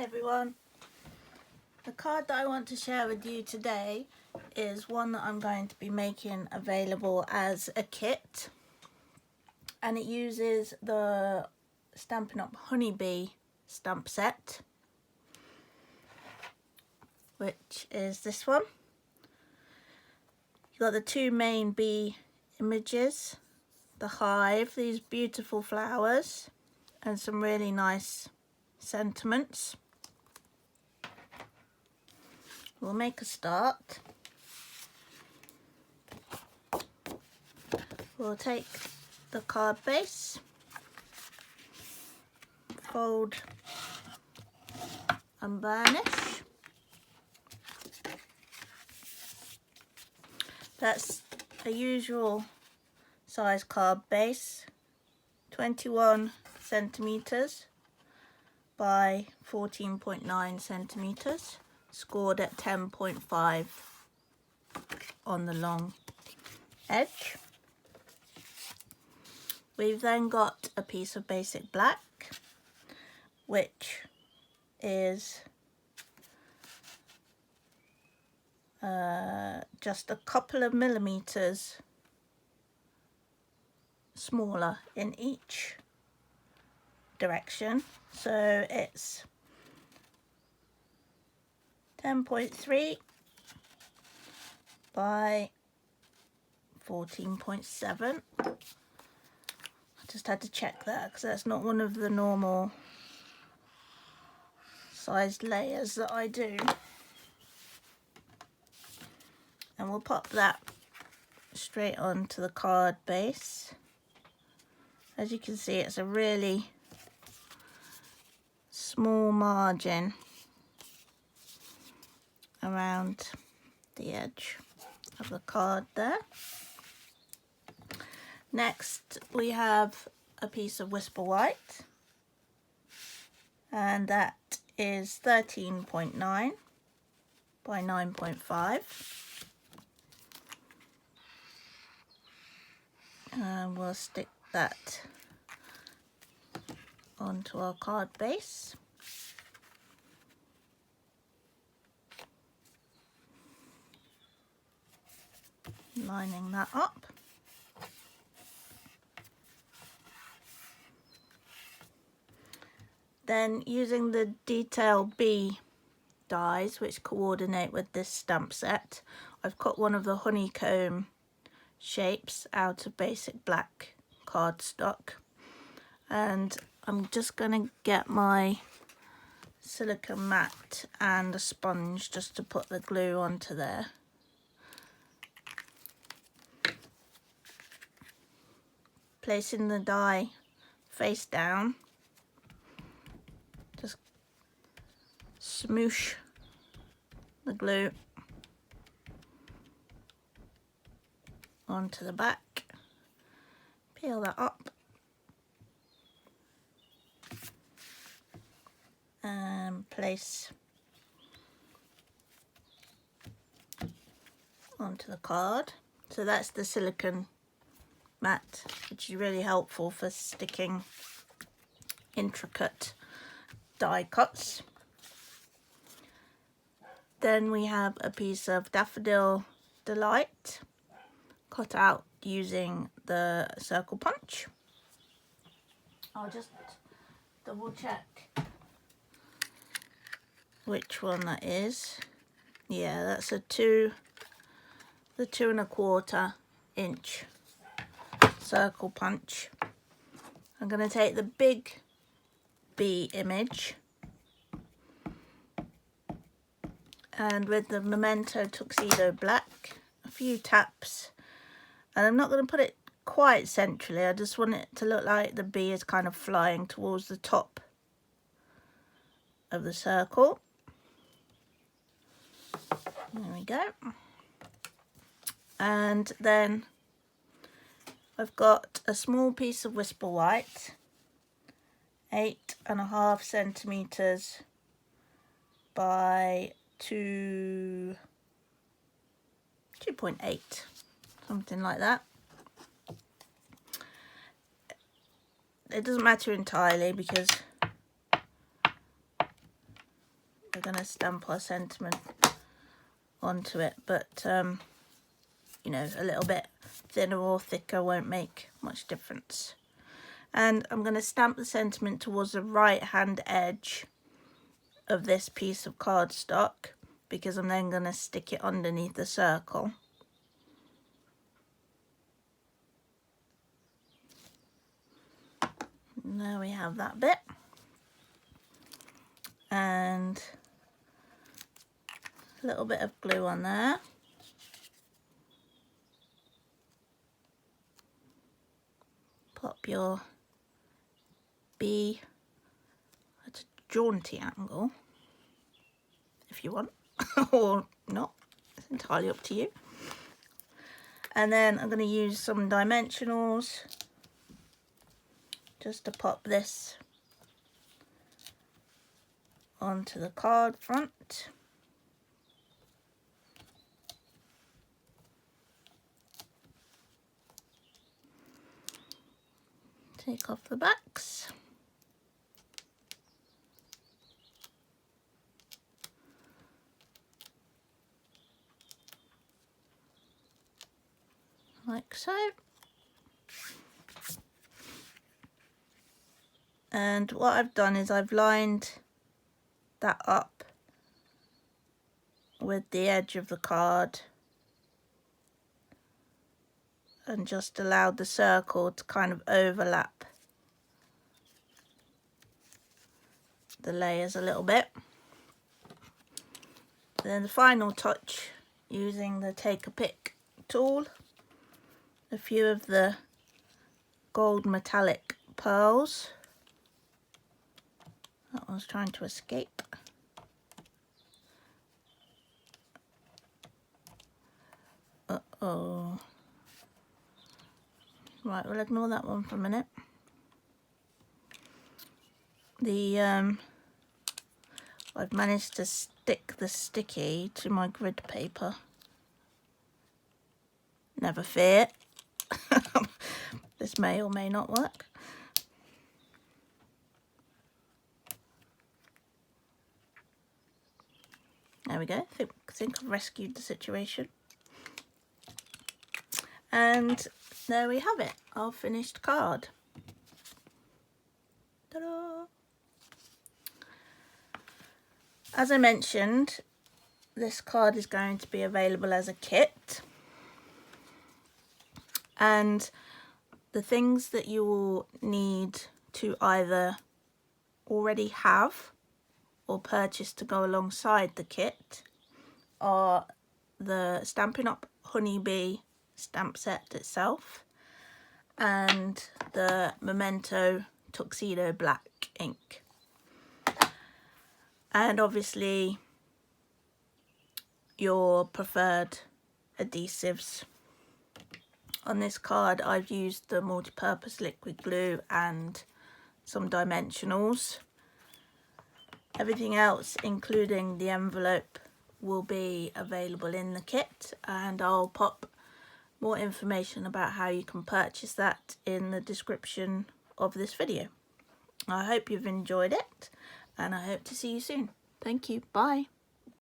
everyone. The card that I want to share with you today is one that I'm going to be making available as a kit, and it uses the Stampin' Up Honeybee stamp set, which is this one. You've got the two main bee images, the hive, these beautiful flowers, and some really nice sentiments. We'll make a start. We'll take the card base, fold and burnish. That's a usual size card base, 21 centimeters by 14.9 centimeters, scored at 10.5 on the long edge. We've then got a piece of basic black, which is just a couple of millimeters smaller in each direction. So it's 10.3 by 14.7. I just had to check that because that's not one of the normal sized layers that I do. And we'll pop that straight onto the card base. As you can see, it's a really small margin around the edge of the card there. Next we have a piece of Whisper White, and that is 13.9 by 9.5. And we'll stick that onto our card base. Lining that up. Then using the Detail B dies, which coordinate with this stamp set, I've cut one of the honeycomb shapes out of basic black cardstock, and I'm just going to get my silicone mat and a sponge just to put the glue onto there. Placing the die face down, just smoosh the glue onto the back, peel that up, and place onto the card. So that's the silicone mat, which is really helpful for sticking intricate die cuts. Then we have a piece of Daffodil Delight, cut out using the circle punch. I'll just double check which one that is. Yeah, that's the 2¼ inch circle punch. I'm going to take the big bee image, and with the Memento Tuxedo Black, a few taps. And I'm not going to put it quite centrally, I just want it to look like the bee is kind of flying towards the top of the circle. There we go. And then I've got a small piece of Whisper White, 8.5 centimeters by 2.8, something like that. It doesn't matter entirely because we're going to stamp our sentiment onto it, but you know, a little bit thinner or thicker won't make much difference. And I'm going to stamp the sentiment towards the right hand edge of this piece of cardstock, because I'm then going to stick it underneath the circle. And there we have that bit. And a little bit of glue on there. Pop your B at a jaunty angle if you want, or not, it's entirely up to you. And then I'm going to use some dimensionals just to pop this onto the card front. Take off the backs. Like so. And what I've done is I've lined that up with the edge of the card and just allowed the circle to kind of overlap the layers a little bit. Then the final touch, using the Take a Pick tool, a few of the gold metallic pearls. That one's trying to escape. Uh-oh. Right, we'll ignore that one for a minute. I've managed to stick the sticky to my grid paper. Never fear. This may or may not work. There we go. I think I've rescued the situation. And there we have it, our finished card. Ta-da! As I mentioned, this card is going to be available as a kit. And the things that you will need to either already have or purchase to go alongside the kit are the Stampin' Up! Honeybee stamp set itself and the Memento Tuxedo Black ink. And obviously your preferred adhesives. On this card I've used the multi-purpose liquid glue and some dimensionals. Everything else, including the envelope, will be available in the kit, and I'll pop more information about how you can purchase that in the description of this video. I hope you've enjoyed it, and I hope to see you soon. Thank you. Bye.